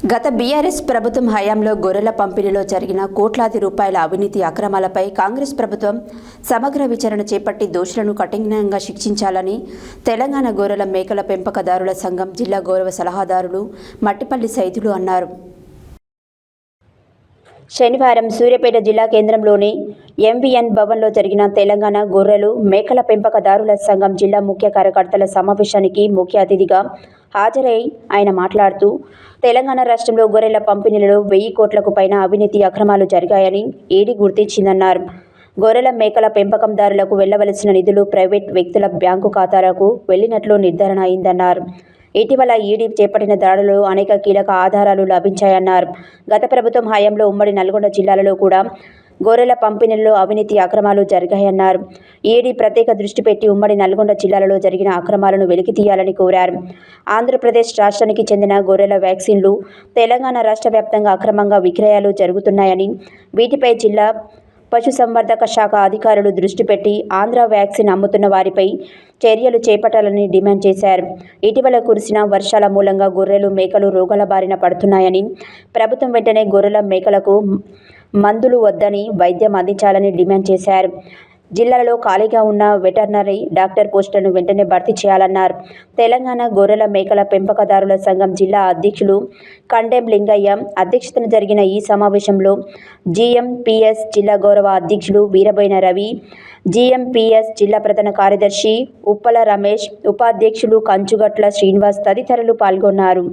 గత బీఆర్ఎస్ ప్రభుత్వం హయాంలో గొర్రెల పంపిణీలో జరిగిన కోట్లాది రూపాయల అవినీతి అక్రమాలపై కాంగ్రెస్ ప్రభుత్వం సమగ్ర విచారణ చేపట్టి దోషులను కఠినంగా శిక్షించాలని తెలంగాణ గొర్రెల మేకల పెంపకదారుల సంఘం జిల్లా గౌరవ సలహాదారులు మట్టిపల్లి సైదులు అన్నారు. శనివారం సూర్యాపేట జిల్లా కేంద్రంలోని ఎంవీఎన్ భవన్లో జరిగిన తెలంగాణ గొర్రెలు మేకల పెంపకదారుల సంఘం జిల్లా ముఖ్య కార్యకర్తల సమావేశానికి ముఖ్య అతిథిగా హాజరై ఆయన మాట్లాడుతూ తెలంగాణ రాష్ట్రంలో గొర్రెల పంపిణీలలో 1000 కోట్లకు పైన అవినీతి అక్రమాలు జరిగాయని ఈడీ గుర్తించిందన్నారు. గొర్రెల మేకల పెంపకందారులకు వెళ్లవలసిన నిధులు ప్రైవేట్ వ్యక్తుల బ్యాంకు ఖాతాలకు వెళ్లినట్లు నిర్ధారణ అయిందన్నారు. ఇటీవల ఈడీ చేపట్టిన దాడులలో అనేక కీలక ఆధారాలు లభించాయన్నారు. గత ప్రభుత్వం హయాంలో ఉమ్మడి నల్గొండ జిల్లాలలో కూడా గొర్రెల పంపిణీల్లో అవినీతి అక్రమాలు జరిగాయన్నారు. ఈడీ ప్రత్యేక దృష్టి పెట్టి ఉమ్మడి నల్గొండ జిల్లాలలో జరిగిన అక్రమాలను వెలికితీయాలని కోరారు. ఆంధ్రప్రదేశ్ రాష్ట్రానికి చెందిన గొర్రెల వ్యాక్సిన్లు తెలంగాణ రాష్ట్ర వ్యాప్తంగా అక్రమంగా విక్రయాలు జరుగుతున్నాయని, వీటిపై జిల్లా పశుసంవర్ధక శాఖ అధికారులు దృష్టి పెట్టి ఆంధ్ర వ్యాక్సిన్ అమ్ముతున్న వారిపై చర్యలు చేపట్టాలని డిమాండ్ చేశారు. ఇటీవల కురిసిన వర్షాల మూలంగా గొర్రెలు మేకలు రోగాల బారిన పడుతున్నాయని, ప్రభుత్వం వెంటనే గొర్రెల మేకలకు మందులు వద్దని వైద్యం అందించాలని డిమాండ్ చేశారు. జిల్లాలో ఖాళీగా ఉన్న వెటర్నరీ డాక్టర్ పోస్టులను వెంటనే భర్తీ చేయాలన్నారు. తెలంగాణ గొర్రెల మేకల పెంపకదారుల సంఘం జిల్లా అధ్యక్షులు కండెం లింగయ్య అధ్యక్షతన జరిగిన ఈ సమావేశంలో జీఎంపీఎస్ జిల్లా గౌరవ అధ్యక్షులు వీరబోయిన రవి, జీఎంపీఎస్ జిల్లా ప్రధాన కార్యదర్శి ఉప్పల రమేష్, ఉపాధ్యక్షులు కంచుగట్ల శ్రీనివాస్ తదితరులు పాల్గొన్నారు.